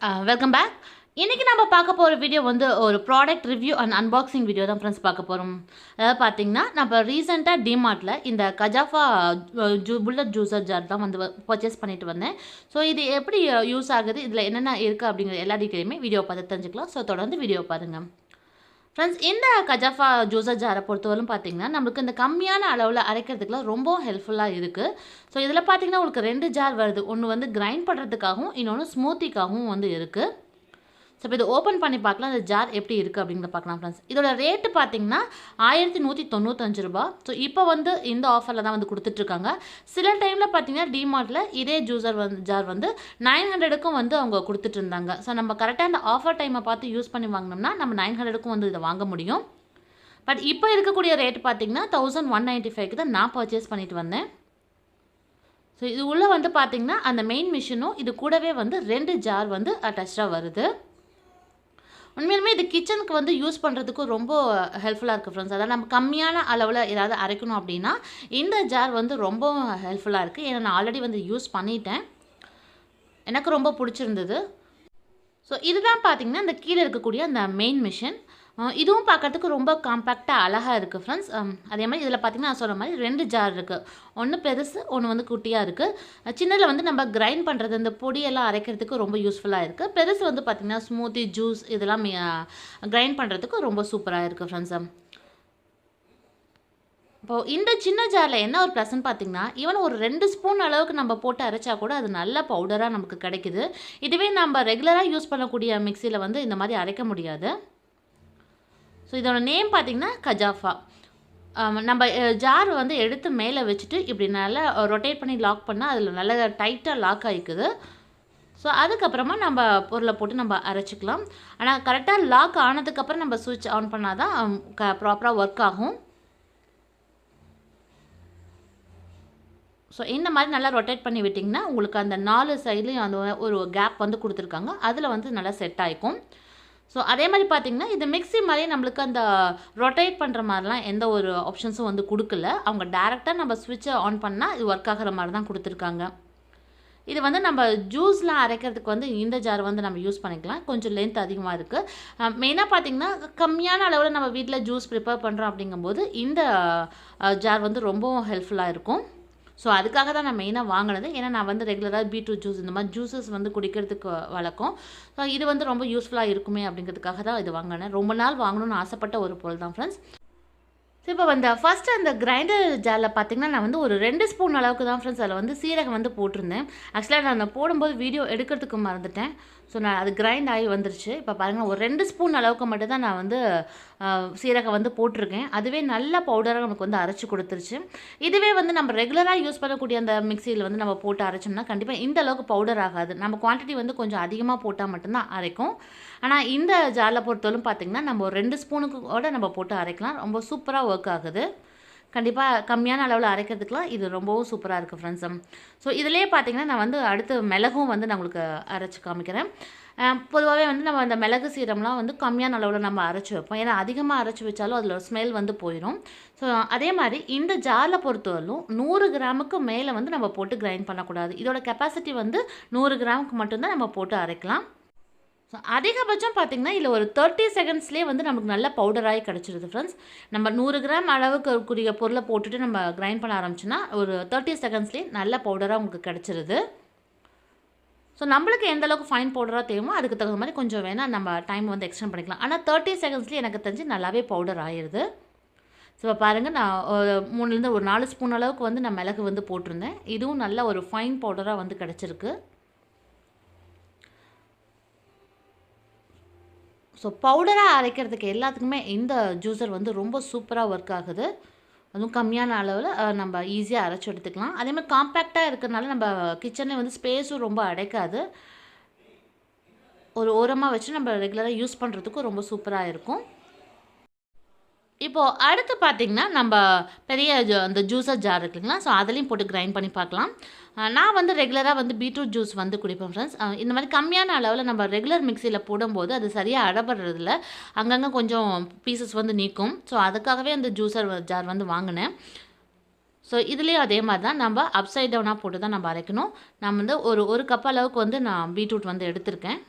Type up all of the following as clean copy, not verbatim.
Welcome back. இன்றைக்கி நம்ம பார்க்க போகிற வீடியோ வந்து ஒரு product review and unboxing video தான் ஃப்ரெண்ட்ஸ் பார்க்க போகிறோம். அதாவது பார்த்திங்கன்னா நம்ம ரீசெண்டாக டிமார்ட்டில் இந்த கஜாஃபா புல்லட் ஜூஸர் ஜார் தான் வந்து பர்ச்சேஸ் பண்ணிட்டு வந்தேன். ஸோ இது எப்படி யூஸ் ஆகுது, இதில் என்னென்ன இருக்குது அப்படிங்கிற எல்லா டீட்டெயிலுமே வீடியோ பார்த்து தெரிஞ்சுக்கலாம். ஸோ தொடர்ந்து வீடியோ பாருங்கள் ஃப்ரெண்ட்ஸ். இந்த கஜாஃபா ஜூஸர் ஜாரை பொறுத்தவரைக்கும் பார்த்திங்கன்னா நம்மளுக்கு இந்த கம்மியான அளவில் அரைக்கிறதுக்குலாம் ரொம்ப ஹெல்ப்ஃபுல்லாக இருக்குது. ஸோ இதில் பார்த்திங்கன்னா உங்களுக்கு 2 ஜார் வருது. ஒன்று வந்து கிரைண்ட் பண்ணுறதுக்காகவும் இன்னொன்று ஸ்மூத்திக்காகவும் வந்து இருக்குது. ஸோ இப்போ இது ஓப்பன் பண்ணி பார்க்கலாம் இந்த ஜார் எப்படி இருக்குது அப்படிங்கிறத பார்க்கலாம் ஃப்ரெண்ட்ஸ். இதோட ரேட்டு பார்த்தீங்கன்னா 1195 ரூபா. ஸோ இப்போ வந்து இந்த ஆஃபரில் தான் வந்து கொடுத்துட்ருக்காங்க. சில டைமில் பார்த்தீங்கன்னா டிமார்ட்டில் இதே ஜார் வந்து 900க்கும் வந்து அவங்க கொடுத்துட்டு இருந்தாங்க. ஸோ நம்ம கரெக்டாக அந்த ஆஃபர் டைமை பார்த்து யூஸ் பண்ணி வாங்கினோம்னா நம்ம 900க்கும் வந்து இதை வாங்க முடியும். பட் இப்போ இருக்கக்கூடிய ரேட் பார்த்தீங்கன்னா 1195க்கு தான் நான் பர்ச்சேஸ் பண்ணிட்டு வந்தேன். ஸோ இது உள்ளே வந்து பார்த்திங்கன்னா அந்த மெயின் மிஷினும் இது கூடவே வந்து 2 ஜார் வந்து அட்டாச்சாக வருது. உண்மையிலுமே இது கிச்சனுக்கு வந்து யூஸ் பண்ணுறதுக்கு ரொம்ப ஹெல்ப்ஃபுல்லாக இருக்குது ஃப்ரெண்ட்ஸ். அதாவது நம்ம கம்மியான அளவில் ஏதாவது அரைக்கணும் அப்படின்னா இந்த ஜார் வந்து ரொம்ப ஹெல்ப்ஃபுல்லாக இருக்குது. ஏன்னா நான் ஆல்ரெடி வந்து யூஸ் பண்ணிட்டேன், எனக்கு ரொம்ப பிடிச்சிருந்தது. ஸோ இதுதான் பார்த்திங்கன்னா இந்த கீழே இருக்கக்கூடிய அந்த மெயின் மிஷின். இதுவும் பார்க்குறதுக்கு ரொம்ப காம்பேக்டாக அழகாக இருக்குது ஃப்ரெண்ட்ஸ். அதே மாதிரி இதில் பார்த்திங்கன்னா நான் சொல்கிற மாதிரி 2 ஜார் இருக்குது. ஒன்று பெருசு, ஒன்று வந்து குட்டியாக இருக்குது. சின்னதில் வந்து நம்ம கிரைண்ட் பண்ணுறது இந்த பொடியெல்லாம் அரைக்கிறதுக்கு ரொம்ப யூஸ்ஃபுல்லாக இருக்குது. பெருசு வந்து பார்த்திங்கன்னா ஸ்மூத்தி, ஜூஸ் இதெல்லாம் கிரைண்ட் பண்ணுறதுக்கு ரொம்ப சூப்பராக இருக்குது ஃப்ரெண்ட்ஸ். இப்போது இந்த சின்ன ஜாரில் என்ன ஒரு ப்ளஸ்ன்னு பார்த்திங்கன்னா ஈவன் ஒரு 2 ஸ்பூன் அளவுக்கு நம்ம போட்டு அரைச்சா கூட அது நல்ல பவுடராக நமக்கு கிடைக்குது. இதுவே நம்ம ரெகுலராக யூஸ் பண்ணக்கூடிய மிக்சியில் வந்து இந்த மாதிரி அரைக்க முடியாது. ஸோ இதோட நேம் பார்த்திங்கன்னா கஜாஃபா. நம்ம ஜார் வந்து எடுத்து மேலே வச்சுட்டு இப்படி நல்லா ரொட்டேட் பண்ணி லாக் பண்ணால் அதில் நல்லா டைட்டாக லாக் ஆகிக்குது. ஸோ அதுக்கப்புறமா நம்ம பொருளை போட்டு நம்ம அரைச்சிக்கலாம். ஆனால் கரெக்டாக லாக் ஆனதுக்கப்புறம் நம்ம சுவிட்ச் ஆன் பண்ணால் தான் ப்ராப்பராக ஒர்க் ஆகும். ஸோ இந்த மாதிரி நல்லா ரொட்டேட் பண்ணி விட்டிங்கன்னா உங்களுக்கு அந்த 4 சைட்லேயும் அந்த ஒரு கேப் வந்து கொடுத்துருக்காங்க, அதில் வந்து நல்லா செட் ஆகிக்கும். ஸோ அதே மாதிரி பார்த்திங்கன்னா இது மிக்ஸி மாதிரி நம்மளுக்கு அந்த ரொட்டேட் பண்ணுற மாதிரிலாம் எந்த ஒரு ஆப்ஷன்ஸும் வந்து கொடுக்கல. அவங்க டேரெக்டாக நம்ம ஸ்விட்சை ஆன் பண்ணால் இது ஒர்க் ஆகிற மாதிரி தான் கொடுத்துருக்காங்க. இது வந்து நம்ம ஜூஸ்லாம் அரைக்கிறதுக்கு வந்து இந்த ஜார் வந்து நம்ம யூஸ் பண்ணிக்கலாம். கொஞ்சம் லென்த் அதிகமாக இருக்குது. மெயினாக பார்த்திங்கன்னா கம்மியான அளவில் நம்ம வீட்டில் ஜூஸ் ப்ரிப்பேர் பண்ணுறோம் அப்படிங்கும்போது இந்த ஜார் வந்து ரொம்பவும் ஹெல்ப்ஃபுல்லாக இருக்கும். ஸோ அதுக்காக தான் நான் மெயினாக வாங்கினது. ஏன்னா நான் வந்து ரெகுலராக பீட்ரூட் ஜூஸ் இந்த மாதிரி ஜூஸஸ் வந்து குடிக்கிறதுக்கு வழக்கம். ஸோ இது வந்து ரொம்ப யூஸ்ஃபுல்லாக இருக்குமே அப்படிங்கிறதுக்காக தான் இது வாங்கினேன். ரொம்ப நாள் வாங்கணும்னு ஆசைப்பட்ட ஒரு பொருள் தான் ஃப்ரெண்ட்ஸ். ஸோ இப்போ வந்து ஃபஸ்ட்டு அந்த கிரைண்டர் ஜாரில் பார்த்திங்கன்னா நான் வந்து ஒரு 2 ஸ்பூன் அளவுக்கு தான் ஃப்ரெண்ட்ஸ் அதில் வந்து சீரகம் வந்து போட்டிருந்தேன். ஆக்சுவலாக நான் போடும்போது வீடியோ எடுக்கிறதுக்கு மறந்துட்டேன். ஸோ நான் அது கிரைண்ட் ஆகி வந்துருச்சு. இப்போ பாருங்கள் ஒரு 2 ஸ்பூன் அளவுக்கு மட்டும் தான் நான் வந்து சீரகம் வந்து போட்டிருக்கேன். அதுவே நல்ல பவுடராக நமக்கு வந்து அரைச்சி கொடுத்துருச்சு. இதுவே வந்து நம்ம ரெகுலராக யூஸ் பண்ணக்கூடிய அந்த மிக்சியில் வந்து நம்ம போட்டு அரைச்சோம்னா கண்டிப்பாக இந்த அளவுக்கு பவுடர் ஆகாது. நம்ம குவான்டிட்டி வந்து கொஞ்சம் அதிகமாக போட்டால் மட்டும்தான் அரைக்கும். ஆனால் இந்த ஜாரில் பொறுத்தவரைக்கும் பார்த்திங்கன்னா நம்ம ஒரு 2 ஸ்பூனுக்கு கூட நம்ம போட்டு அரைக்கலாம். ரொம்ப சூப்பராக ஒர்க் ஆகுது. கண்டிப்பாக கம்மியான அளவில் அரைக்கிறதுக்குலாம் இது ரொம்பவும் சூப்பராக இருக்குது ஃப்ரெண்ட்ஸ். ஸோ இதிலே பார்த்திங்கன்னா நான் வந்து அடுத்து மிளகும் வந்து நான் உங்களுக்கு அரைச்சி காமிக்கிறேன். பொதுவாகவே வந்து நம்ம அந்த மிளகு சீரம்லாம் வந்து கம்மியான அளவில் நம்ம அரைச்சி வைப்போம். ஏன்னா அதிகமாக அரைச்சி வச்சாலும் அதில் ஒரு ஸ்மெல் வந்து போயிடும். ஸோ அதே மாதிரி இந்த ஜாரில் பொறுத்தவரைக்கும் 100 கிராமுக்கு மேலே வந்து நம்ம போட்டு கிரைண்ட் பண்ணக்கூடாது. இதோட கெப்பாசிட்டி வந்து 100 கிராமுக்கு மட்டும்தான் நம்ம போட்டு அரைக்கலாம். ஸோ அதிகபட்சம் பார்த்திங்கன்னா இதில் ஒரு 30 செகண்ட்ஸ்லேயே வந்து நமக்கு நல்ல பவுடராகி கிடச்சிருது ஃப்ரெண்ட்ஸ். நம்ம 100 கிராம் அளவுக்கு கூடிய பொருளை போட்டுட்டு நம்ம கிரைண்ட் பண்ண ஆரம்பிச்சோன்னா ஒரு 30 செகண்ட்ஸ்லேயே நல்ல பவுடராக உங்களுக்கு கிடச்சிருது. ஸோ நம்மளுக்கு எந்த அளவுக்கு ஃபைன் பவுடராக தேவையோ அதுக்கு தகுந்த மாதிரி கொஞ்சம் வேணால் நம்ம டைம் வந்து எக்ஸ்டெண்ட் பண்ணிக்கலாம். ஆனால் 30 செகண்ட்ஸ்லேயே எனக்கு தெரிஞ்சு நல்லாவே பவுடர் ஆயிடுது. ஸோ இப்போ பாருங்கள் நான் 3லேருந்து ஒரு 4 ஸ்பூன் அளவுக்கு வந்து நான் மிளகு வந்து போட்டிருந்தேன். இதுவும் நல்ல ஒரு ஃபைன் பவுடராக வந்து கிடச்சிருக்கு. ஸோ பவுடராக அரைக்கிறதுக்கு எல்லாத்துக்குமே இந்த ஜூஸர் வந்து ரொம்ப சூப்பராக ஒர்க் ஆகுது. அதுவும் கம்மியான அளவில் நம்ம ஈஸியாக அரைச்சி எடுத்துக்கலாம். அதேமாதிரி காம்பேக்டாக இருக்கிறதுனால நம்ம கிச்சனில் வந்து ஸ்பேஸும் ரொம்ப அடைக்காது. ஒரு ஓரமாக வச்சு நம்ம ரெகுலராக யூஸ் பண்ணுறதுக்கும் ரொம்ப சூப்பராக இருக்கும். இப்போது அடுத்து பார்த்திங்கன்னா நம்ம பெரிய அந்த ஜூஸர் ஜார் இருக்குங்களா, ஸோ அதுலேயும் போட்டு கிரைண்ட் பண்ணி பார்க்கலாம். நான் வந்து ரெகுலராக வந்து பீட்ரூட் ஜூஸ் வந்து குடிப்பேன் ஃப்ரெண்ட்ஸ். இந்த மாதிரி கம்மியான அளவில் நம்ம ரெகுலர் மிக்சியில் போடும்போது அது சரியாக அடப்படுறதில்ல, அங்கங்கே கொஞ்சம் பீசஸ் வந்து நீக்கும். ஸோ அதுக்காகவே அந்த ஜூஸர் ஜார் வந்து வாங்கினேன். ஸோ இதுலேயும் அதே மாதிரி தான் நம்ம அப்சைட் டவுனாக போட்டு தான் நம்ம அரைக்கணும். நான் வந்து ஒரு கப் அளவுக்கு வந்து நான் பீட்ரூட் வந்து எடுத்திருக்கேன்.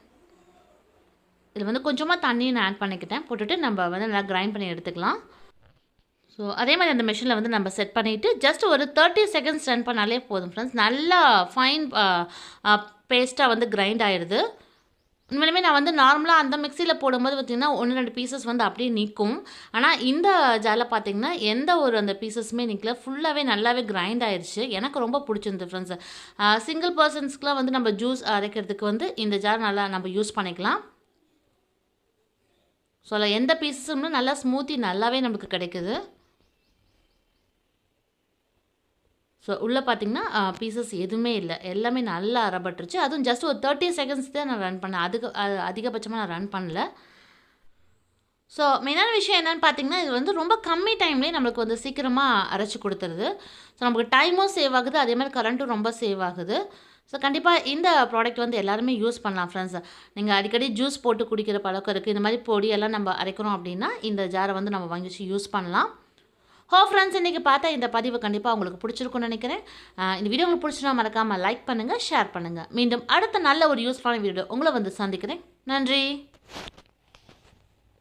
இதில் வந்து கொஞ்சமாக தண்ணி நான் ஆட் பண்ணிக்கிட்டேன். போட்டுட்டு நம்ம வந்து நல்லா கிரைண்ட் பண்ணி எடுத்துக்கலாம். ஸோ அதே மாதிரி அந்த மெஷினில் வந்து நம்ம செட் பண்ணிவிட்டு ஜஸ்ட் ஒரு 30 செகண்ட்ஸ் ரன் பண்ணாலே போதும் ஃப்ரெண்ட்ஸ். நல்லா ஃபைன் பேஸ்ட்டாக வந்து கிரைண்ட் ஆயிடுது. உண்மையிலுமே நான் வந்து நார்மலாக அந்த மிக்சியில் போடும்போது பார்த்திங்கன்னா 1-2 பீசஸ் வந்து அப்படியே நிற்கும். ஆனால் இந்த ஜாரில் பார்த்திங்கன்னா எந்த ஒரு அந்த பீசஸுமே நிற்கல. ஃபுல்லாகவே நல்லாவே கிரைண்ட் ஆயிடுச்சு. எனக்கு ரொம்ப பிடிச்சிருந்து ஃப்ரெண்ட்ஸ். சிங்கிள் பர்சன்ஸ்க்குலாம் வந்து நம்ம ஜூஸ் அரைக்கிறதுக்கு வந்து இந்த ஜார் நல்லா நம்ம யூஸ் பண்ணிக்கலாம். ஸோ அதில் எந்த பீசஸுமே நல்லா ஸ்மூத்தி நல்லாவே நமக்கு கிடைக்குது. ஸோ உள்ளே பார்த்திங்கன்னா பீசஸ் எதுவுமே இல்லை, எல்லாமே நல்லா அரைப்பட்டுருச்சு. அதுவும் ஜஸ்ட் ஒரு 30 செகண்ட்ஸ் தான் நான் ரன் பண்ணேன். அதிகபட்சமாக நான் ரன் பண்ணல. ஸோ மெயினான விஷயம் என்னென்னு பார்த்தீங்கன்னா, இது வந்து ரொம்ப கம்மி டைம்லேயே நம்மளுக்கு வந்து சீக்கிரமாக அரைச்சி கொடுத்துருது. ஸோ நமக்கு டைமும் சேவ் ஆகுது, அதே மாதிரி கரண்ட்டும் ரொம்ப சேவ் ஆகுது. ஸோ கண்டிப்பாக இந்த ப்ராடக்ட் வந்து எல்லாருமே யூஸ் பண்ணலாம் ஃப்ரெண்ட்ஸ். நீங்கள் அடிக்கடி ஜூஸ் போட்டு குடிக்கிற பழக்கம் இருக்குது, இந்த மாதிரி பொடியெல்லாம் நம்ம அரைக்கிறோம் அப்படின்னா இந்த ஜாரை வந்து நம்ம வாங்கி வச்சு யூஸ் பண்ணலாம். ஃப்ரெண்ட்ஸ், இன்றைக்கி பார்த்தா இந்த பதிவு கண்டிப்பாக உங்களுக்கு பிடிச்சிருக்குன்னு நினைக்கிறேன். இந்த வீடியோ உங்களுக்கு பிடிச்சினா மறக்காமல் லைக் பண்ணுங்கள், ஷேர் பண்ணுங்கள். மீண்டும் அடுத்த நல்ல ஒரு யூஸ்ஃபுல்லான வீடியோ உங்களை வந்து சந்திக்கிறேன். நன்றி.